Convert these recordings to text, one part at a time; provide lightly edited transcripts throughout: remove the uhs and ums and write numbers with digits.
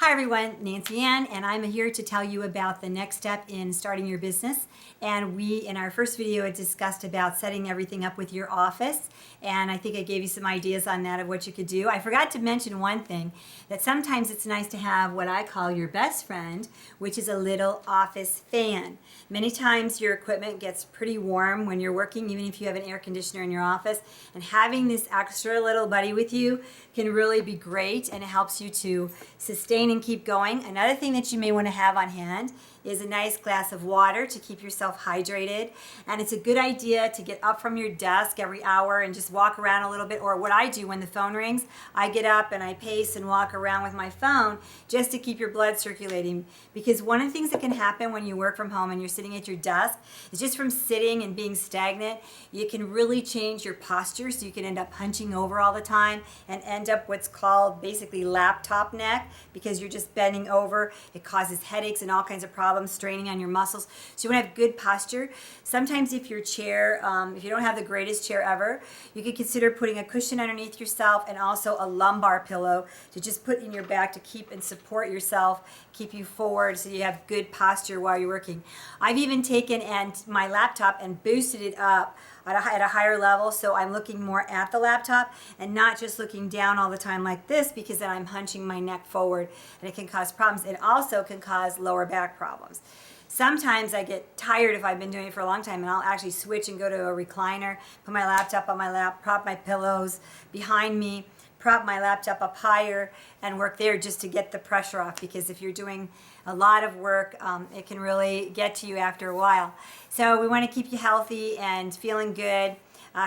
Hi everyone, Nancie Ann, and I'm here to tell you about the next step in starting your business. And we, in our first video, had discussed about setting everything up with your office. And I think I gave you some ideas on that of what you could do. I forgot to mention one thing, that sometimes it's nice to have what I call your best friend, which is a little office fan. Many times your equipment gets pretty warm when you're working, even if you have an air conditioner in your office. And having this extra little buddy with you can really be great, and it helps you to sustain and keep going. Another thing that you may want to have on hand is a nice glass of water to keep yourself hydrated. And it's a good idea to get up from your desk every hour and just walk around a little bit. Or what I do when the phone rings, I get up and I pace and walk around with my phone just to keep your blood circulating. Because one of the things that can happen when you work from home and you're sitting at your desk is just from sitting and being stagnant, you can really change your posture. So you can end up hunching over all the time and end up what's called basically laptop neck, because you're just bending over. It causes headaches and all kinds of problems, straining on your muscles. So you want to have good posture. Sometimes if your chair, if you don't have the greatest chair ever, you could consider putting a cushion underneath yourself and also a lumbar pillow to just put in your back to keep and support yourself, keep you forward so you have good posture while you're working. I've even taken my laptop and boosted it up at a higher level, so I'm looking more at the laptop and not just looking down all the time like this, because then I'm hunching my neck forward and it can cause problems. It also can cause lower back problems. Sometimes I get tired if I've been doing it for a long time, and I'll actually switch and go to a recliner, put my laptop on my lap, prop my pillows behind me, prop my laptop up higher and work there just to get the pressure off, because if you're doing a lot of work, it can really get to you after a while. So we want to keep you healthy and feeling good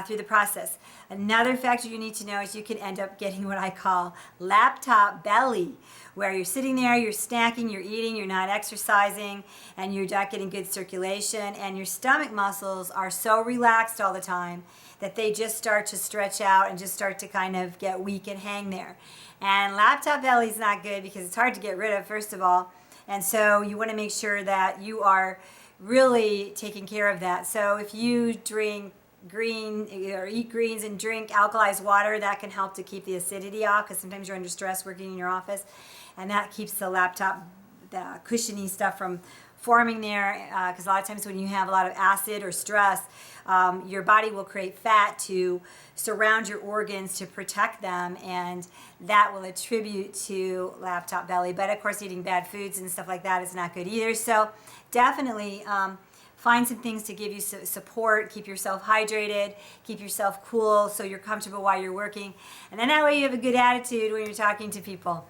through the process. Another factor you need to know is you can end up getting what I call laptop belly, where you're sitting there, you're snacking, you're eating, you're not exercising, and you're not getting good circulation, and your stomach muscles are so relaxed all the time that they just start to stretch out and just start to kind of get weak and hang there. And laptop belly is not good because it's hard to get rid of, first of all, and so you want to make sure that you are really taking care of that. So if you drink green or eat greens and drink alkalized water, that can help to keep the acidity off, because sometimes you're under stress working in your office, and that keeps the laptop, the cushiony stuff from forming there, because a lot of times when you have a lot of acid or stress, your body will create fat to surround your organs to protect them, and that will attribute to laptop belly. But of course, eating bad foods and stuff like that is not good either. So definitely find some things to give you support, keep yourself hydrated, keep yourself cool so you're comfortable while you're working, and then that way you have a good attitude when you're talking to people.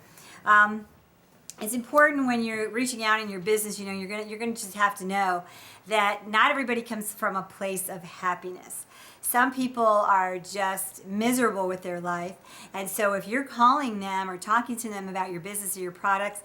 It's important when you're reaching out in your business, you know, you're gonna just have to know that not everybody comes from a place of happiness. Some people are just miserable with their life, and so if you're calling them or talking to them about your business or your products,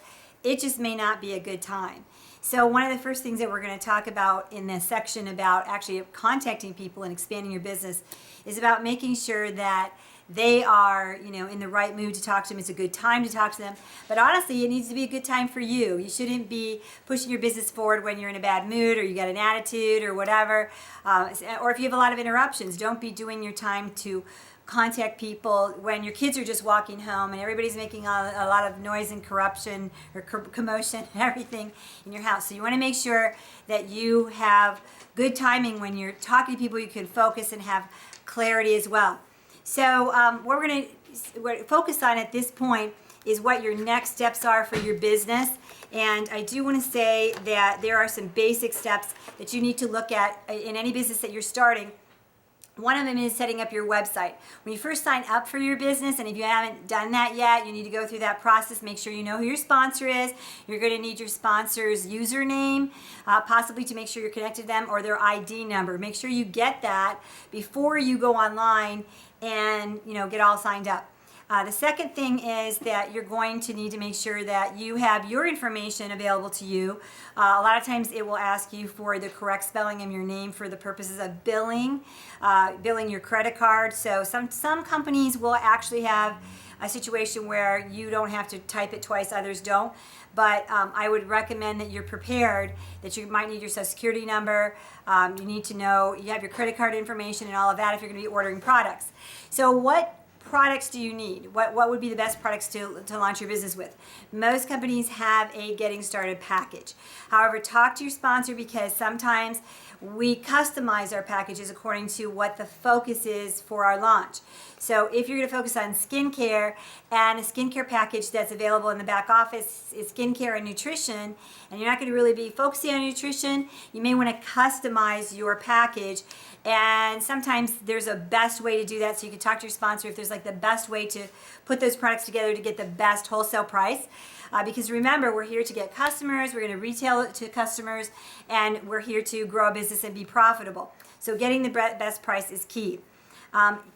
it just may not be a good time. So one of the first things that we're going to talk about in this section about actually contacting people and expanding your business is about making sure that they are, you know, in the right mood to talk to them. It's a good time to talk to them. But honestly, it needs to be a good time for you. You shouldn't be pushing your business forward when you're in a bad mood or you got an attitude or whatever. Or if you have a lot of interruptions, don't be doing your time to contact people when your kids are just walking home and everybody's making a lot of noise and corruption or commotion and everything in your house. So you want to make sure that you have good timing when you're talking to people. You can focus and have clarity as well. So what we're going to focus on at this point is what your next steps are for your business. And I do want to say that there are some basic steps that you need to look at in any business that you're starting. One of them is setting up your website. When you first sign up for your business, and if you haven't done that yet, you need to go through that process. Make sure you know who your sponsor is. You're going to need your sponsor's username, possibly to make sure you're connected to them, or their ID number. Make sure you get that before you go online and, you know, get all signed up. The second thing is that you're going to need to make sure that you have your information available to you. A lot of times it will ask you for the correct spelling of your name for the purposes of billing your credit card. So some companies will actually have a situation where you don't have to type it twice, others don't. But I would recommend that you're prepared, that you might need your social security number. You need to know, you have your credit card information and all of that if you're going to be ordering products. So what products do you need? What would be the best products to launch your business with? Most companies have a getting started package. However, talk to your sponsor, because sometimes we customize our packages according to what the focus is for our launch. So if you're going to focus on skincare, and a skincare package that's available in the back office is skincare and nutrition, and you're not going to really be focusing on nutrition, you may want to customize your package. And sometimes there's a best way to do that, so you can talk to your sponsor if there's like the best way to put those products together to get the best wholesale price. Because remember, we're here to get customers, we're going to retail it to customers, and we're here to grow a business and be profitable. So getting the best price is key.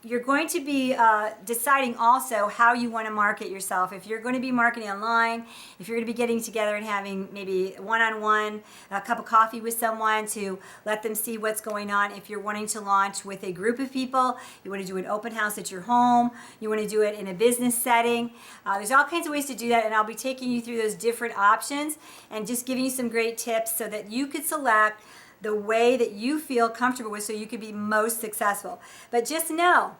You're going to be deciding also how you want to market yourself. If you're going to be marketing online, if you're going to be getting together and having maybe one-on-one, a cup of coffee with someone to let them see what's going on. If you're wanting to launch with a group of people, you want to do an open house at your home, you want to do it in a business setting. There's all kinds of ways to do that, and I'll be taking you through those different options and just giving you some great tips so that you could select the way that you feel comfortable with, so you could be most successful. But just know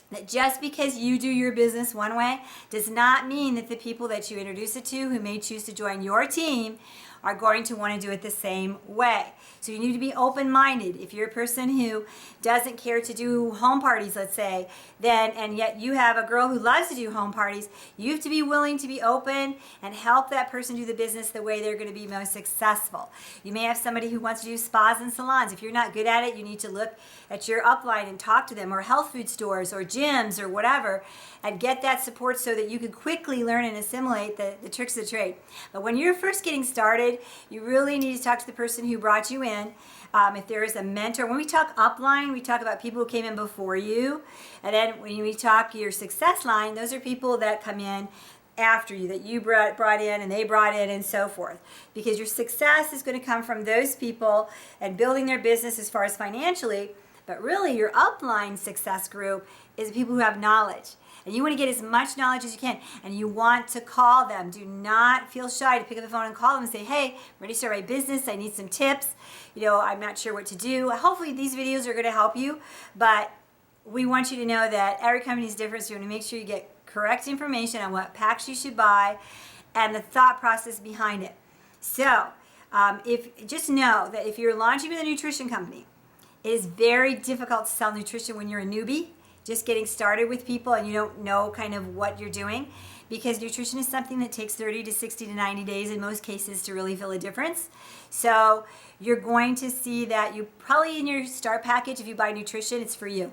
that just because you do your business one way does not mean that the people that you introduce it to who may choose to join your team are going to want to do it the same way. So you need to be open-minded. If you're a person who doesn't care to do home parties, let's say, then, and yet you have a girl who loves to do home parties, you have to be willing to be open and help that person do the business the way they're going to be most successful. You may have somebody who wants to do spas and salons. If you're not good at it, you need to look at your upline and talk to them, or health food stores or gyms or whatever, and get that support so that you can quickly learn and assimilate the tricks of the trade. But when you're first getting started, you really need to talk to the person who brought you in. If there is a mentor, when we talk upline, we talk about people who came in before you. And then when we talk your success line, those are people that come in after you, that you brought in and they brought in, and so forth. Because your success is going to come from those people and building their business as far as financially. But really, your upline success group is people who have knowledge. And you want to get as much knowledge as you can. And you want to call them. Do not feel shy to pick up the phone and call them and say, hey, I'm ready to start my business. I need some tips. You know, I'm not sure what to do. Hopefully these videos are going to help you. But we want you to know that every company is different. So you want to make sure you get correct information on what packs you should buy and the thought process behind it. So just know that if you're launching with a nutrition company, it is very difficult to sell nutrition when you're a newbie, just getting started with people and you don't know kind of what you're doing, because nutrition is something that takes 30 to 60 to 90 days in most cases to really feel a difference. So you're going to see that you probably in your start package, if you buy nutrition, it's for you.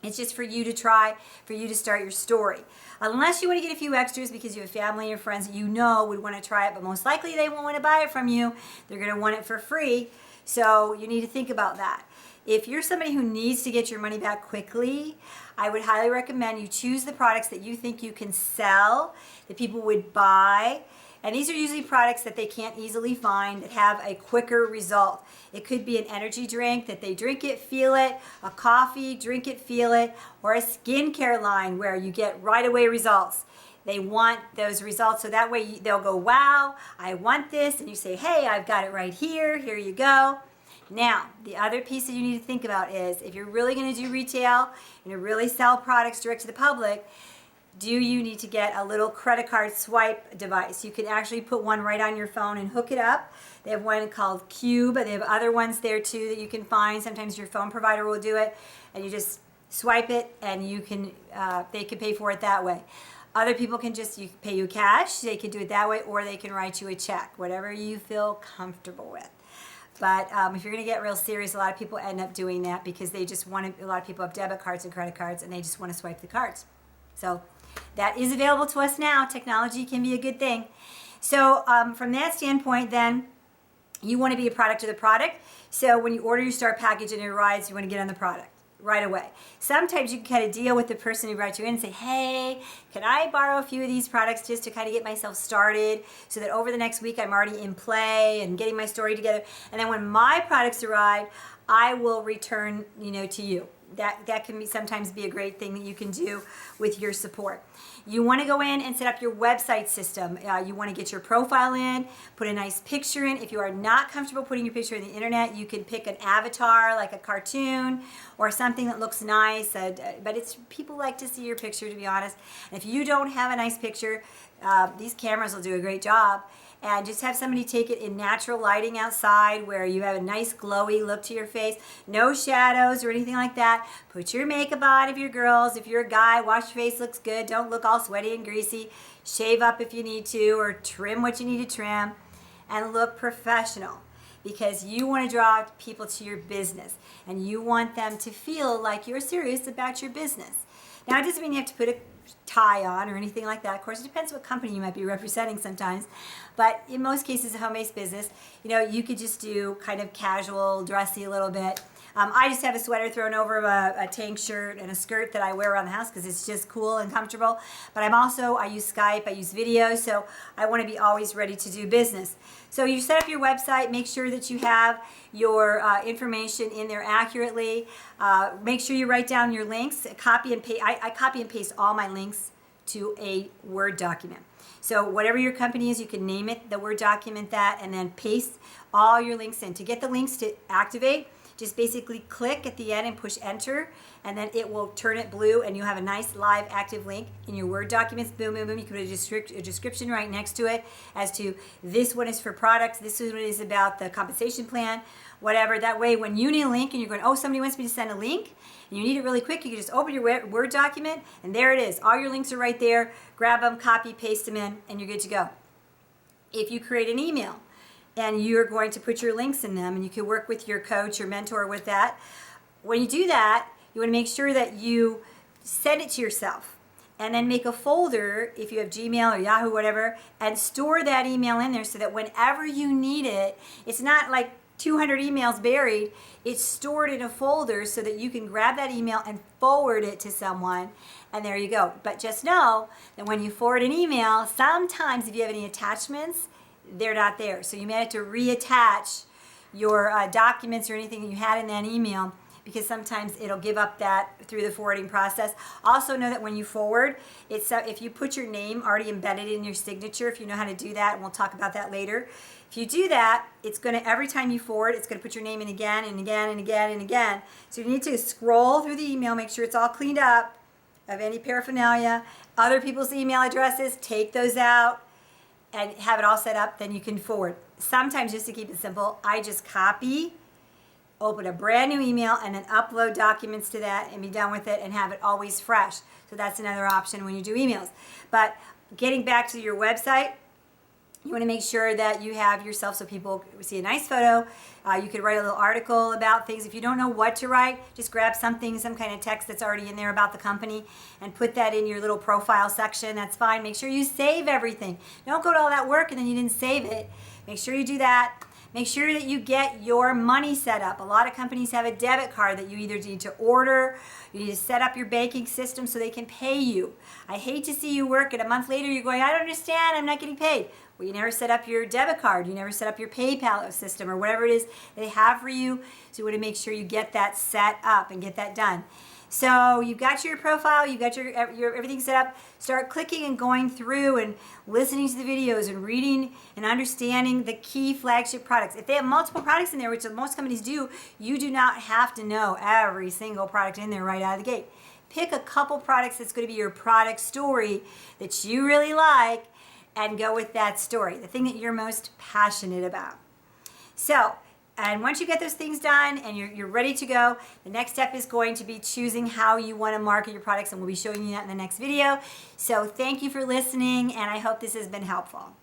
It's just for you to try, for you to start your story. Unless you want to get a few extras because you have family or friends that you know would want to try it, but most likely they won't want to buy it from you. They're going to want it for free. So you need to think about that. If you're somebody who needs to get your money back quickly, I would highly recommend you choose the products that you think you can sell, that people would buy. And these are usually products that they can't easily find, that have a quicker result. It could be an energy drink that they drink it, feel it, a coffee, drink it, feel it, or a skincare line where you get right away results. They want those results, so that way they'll go, wow, I want this, and you say, hey, I've got it right here, here you go. Now, the other piece that you need to think about is, if you're really going to do retail and you really sell products direct to the public, do you need to get a little credit card swipe device? You can actually put one right on your phone and hook it up. They have one called Cube, but they have other ones there too that you can find. Sometimes your phone provider will do it, and you just swipe it, and you can they can pay for it that way. Other people can just pay you cash. They can do it that way, or they can write you a check, whatever you feel comfortable with. But if you're going to get real serious, a lot of people end up doing that because they just want to, a lot of people have debit cards and credit cards, and they just want to swipe the cards. So that is available to us now. Technology can be a good thing. So from that standpoint, then, you want to be a product of the product. So when you order your start package and it arrives, you want to get on the product right away. Sometimes you can kind of deal with the person who brought you in and say, hey, can I borrow a few of these products just to kind of get myself started so that over the next week I'm already in play and getting my story together. And then when my products arrive, I will return, to you. That can sometimes be a great thing that you can do with your support. You want to go in and set up your website system. You want to get your profile in, put a nice picture in. If you are not comfortable putting your picture in the internet, you can pick an avatar like a cartoon or something that looks nice. But people like to see your picture, to be honest. And if you don't have a nice picture, these cameras will do a great job. And just have somebody take it in natural lighting outside where you have a nice glowy look to your face. No shadows or anything like that. Put your makeup on if you're girls. If you're a guy, wash your face, looks good. Don't look all sweaty and greasy. Shave up if you need to, or trim what you need to trim. And look professional, because you want to draw people to your business. And you want them to feel like you're serious about your business. Now, it doesn't mean you have to put a tie on or anything like that. Of course, it depends what company you might be representing sometimes. But in most cases, a home-based business, you could just do kind of casual, dressy a little bit. I just have a sweater thrown over a tank shirt and a skirt that I wear around the house because it's just cool and comfortable. But I use Skype, I use video, so I want to be always ready to do business. So you set up your website, make sure that you have your information in there accurately. Make sure you write down your links, copy and paste. I copy and paste all my links to a Word document. So whatever your company is, you can name it, the Word document that, and then paste all your links in. To get the links to activate, just basically click at the end and push enter, and then it will turn it blue, and you'll have a nice live active link in your Word documents. Boom, boom, boom. You can put a description right next to it as to this one is for products, this one is about the compensation plan, whatever. That way, when you need a link and you're going, oh, somebody wants me to send a link, and you need it really quick, you can just open your Word document, and there it is. All your links are right there. Grab them, copy, paste them in, and you're good to go. If you create an email, and you're going to put your links in them, and you can work with your coach or mentor with that. When you do that, you want to make sure that you send it to yourself, and then make a folder if you have Gmail or Yahoo, whatever, and store that email in there so that whenever you need it, it's not like 200 emails buried. It's stored in a folder so that you can grab that email and forward it to someone, and there you go. But just know that when you forward an email, sometimes if you have any attachments, they're not there. So you may have to reattach your documents or anything that you had in that email, because sometimes it'll give up that through the forwarding process. Also know that when you forward, if you put your name already embedded in your signature, if you know how to do that, and we'll talk about that later. If you do that, it's going to, every time you forward, it's going to put your name in again and again and again and again. So you need to scroll through the email, make sure it's all cleaned up of any paraphernalia, other people's email addresses, take those out, and have it all set up, then you can forward. Sometimes, just to keep it simple, I just copy, open a brand new email, and then upload documents to that and be done with it and have it always fresh. So that's another option when you do emails. But getting back to your website, you want to make sure that you have yourself so people see a nice photo. You could write a little article about things. If you don't know what to write, just grab something, some kind of text that's already in there about the company, and put that in your little profile section. That's fine. Make sure you save everything. Don't go to all that work and then you didn't save it. Make sure you do that. Make sure that you get your money set up. A lot of companies have a debit card that you either need to order, you need to set up your banking system so they can pay you. I hate to see you work and a month later you're going, I don't understand, I'm not getting paid. Well, you never set up your debit card, you never set up your PayPal system or whatever it is they have for you. So you want to make sure you get that set up and get that done. So you've got your profile, you've got your everything set up. Start clicking and going through and listening to the videos and reading and understanding the key flagship products. If they have multiple products in there, which most companies do, you do not have to know every single product in there right out of the gate. Pick a couple products that's going to be your product story that you really like, and go with that story, the thing that you're most passionate about. So, and once you get those things done and you're ready to go, the next step is going to be choosing how you want to market your products, and we'll be showing you that in the next video. So thank you for listening, and I hope this has been helpful.